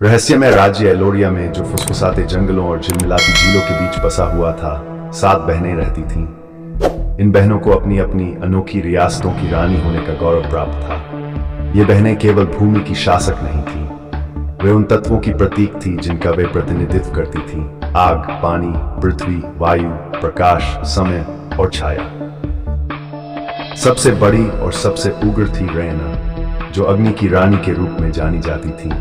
रहस्यमय राज्य एलोरिया में, जो फुसफुसाते जंगलों और झिलमिलाती झीलों के बीच बसा हुआ था, 7 बहनें रहती थीं। इन बहनों को अपनी अपनी अनोखी रियासतों की रानी होने का गौरव प्राप्त था। ये बहनें केवल भूमि की शासक नहीं थीं, वे उन तत्वों की प्रतीक थीं जिनका वे प्रतिनिधित्व करती थीं: आग, पानी, पृथ्वी, वायु, प्रकाश, समय और छाया। सबसे बड़ी और सबसे उग्र थी रैना, जो अग्नि की रानी के रूप में जानी जाती थी।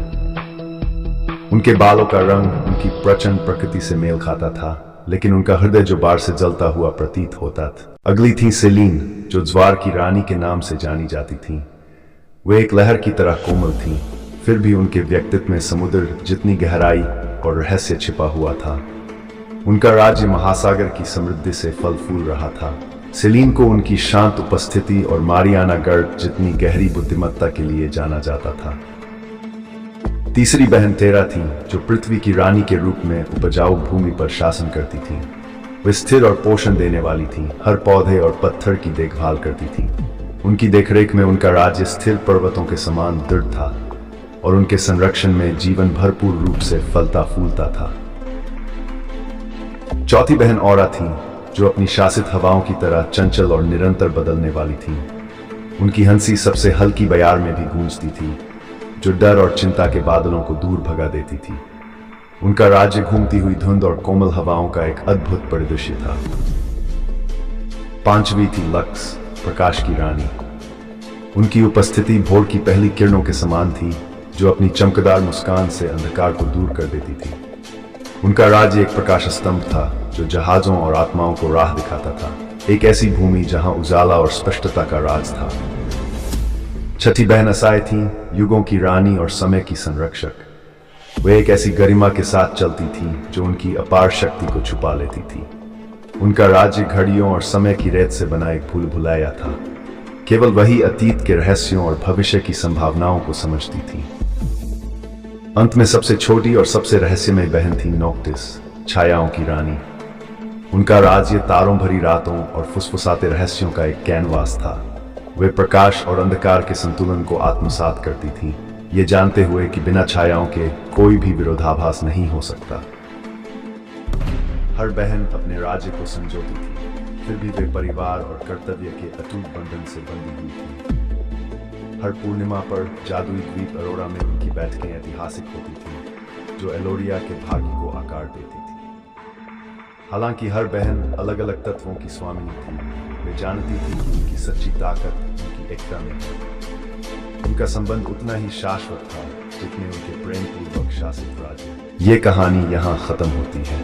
उनके बालों का रंग उनकी प्रचंड प्रकृति से मेल खाता था, लेकिन उनका हृदय जुबार से जलता हुआ प्रतीत होता था। अगली थी सेलीन, जो ज्वार की रानी के नाम से जानी जाती थी। वे एक लहर की तरह कोमल थीं, फिर भी उनके व्यक्तित्व में समुद्र जितनी गहराई और रहस्य छिपा हुआ था। उनका राज्य महासागर की समृद्धि से फल फूल रहा था। सेलीन को उनकी शांत उपस्थिति और मारियाना गर्द जितनी गहरी बुद्धिमत्ता के लिए जाना जाता था। तीसरी बहन तेरा थी, जो पृथ्वी की रानी के रूप में उपजाऊ भूमि पर शासन करती थी। वे स्थिर और पोषण देने वाली थी, हर पौधे और पत्थर की देखभाल करती थी। उनकी देखरेख में उनका राज्य स्थिर पर्वतों के समान दृढ़ था और उनके संरक्षण में जीवन भरपूर रूप से फलता फूलता था। चौथी बहन औरा थी, जो अपनी शासित हवाओं की तरह चंचल और निरंतर बदलने वाली थी। उनकी हंसी सबसे हल्की बयार में भी गूंजती थी, जो डर और चिंता के बादलों को दूर भगा देती थी। उनका राज्य घूमती हुई धुंध और कोमल हवाओं का एक अद्भुत परिदृश्य था। पांचवी थी लक्स, प्रकाश की रानी। उनकी उपस्थिति भोर की पहली किरणों के समान थी, जो अपनी चमकदार मुस्कान से अंधकार को दूर कर देती थी। उनका राज्य एक प्रकाश स्तंभ था, जो जहाजों और आत्माओं को राह दिखाता था, एक ऐसी भूमि जहां उजाला और स्पष्टता का राज था। छठी बहन असाय थी, युगों की रानी और समय की संरक्षक। वे एक ऐसी गरिमा के साथ चलती थी जो उनकी अपार शक्ति को छुपा लेती थी। उनका राज्य घड़ियों और समय की रेत से बना एक भूल भुलाया था। केवल वही अतीत के रहस्यों और भविष्य की संभावनाओं को समझती थी। अंत में सबसे छोटी और सबसे रहस्यमय बहन थी नोक्टिस, छायाओं की रानी। उनका राज्य तारों भरी रातों और फुसफुसाते रहस्यों का एक कैनवास था। वे प्रकाश और अंधकार के संतुलन को आत्मसात करती थीं, ये जानते हुए कि बिना छायाओं के कोई भी विरोधाभास नहीं हो सकता। हर बहन अपने राज्य को संजोती थी, फिर भी वे परिवार और कर्तव्य के अटूट बंधन से बंधी हुई थी। हर पूर्णिमा पर जादुई द्वीप अरोरा में उनकी बैठकें ऐतिहासिक होती थीं, जो एलोरिया के भाग्य को आकार देती थी। हालांकि हर बहन अलग अलग तत्वों की स्वामिनी थी, वे जानती थी कि उनकी सच्ची ताकत उनकी एकता में है। उनका संबंध उतना ही शाश्वत था जितने उनके प्रेम पूर्वक शासित राज्य। ये कहानी यहाँ खत्म होती है।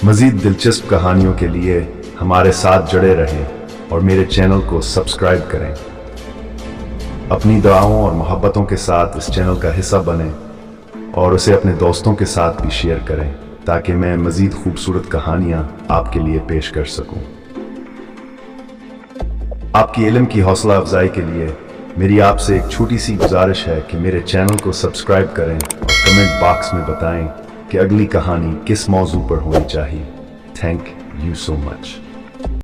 मजीद दिलचस्प कहानियों के लिए हमारे साथ जुड़े रहें और मेरे चैनल को सब्सक्राइब करें। अपनी दुआओं और मोहब्बतों के साथ इस चैनल का हिस्सा बनें और उसे अपने दोस्तों के साथ भी शेयर करें, ताकि मैं मजीद खूबसूरत कहानियां आपके लिए पेश कर सकूं। आपकी इल्म की हौसला अफजाई के लिए मेरी आपसे एक छोटी सी गुजारिश है कि मेरे चैनल को सब्सक्राइब करें और कमेंट बॉक्स में बताएं कि अगली कहानी किस मौजू पर होनी चाहिए। Thank you so much.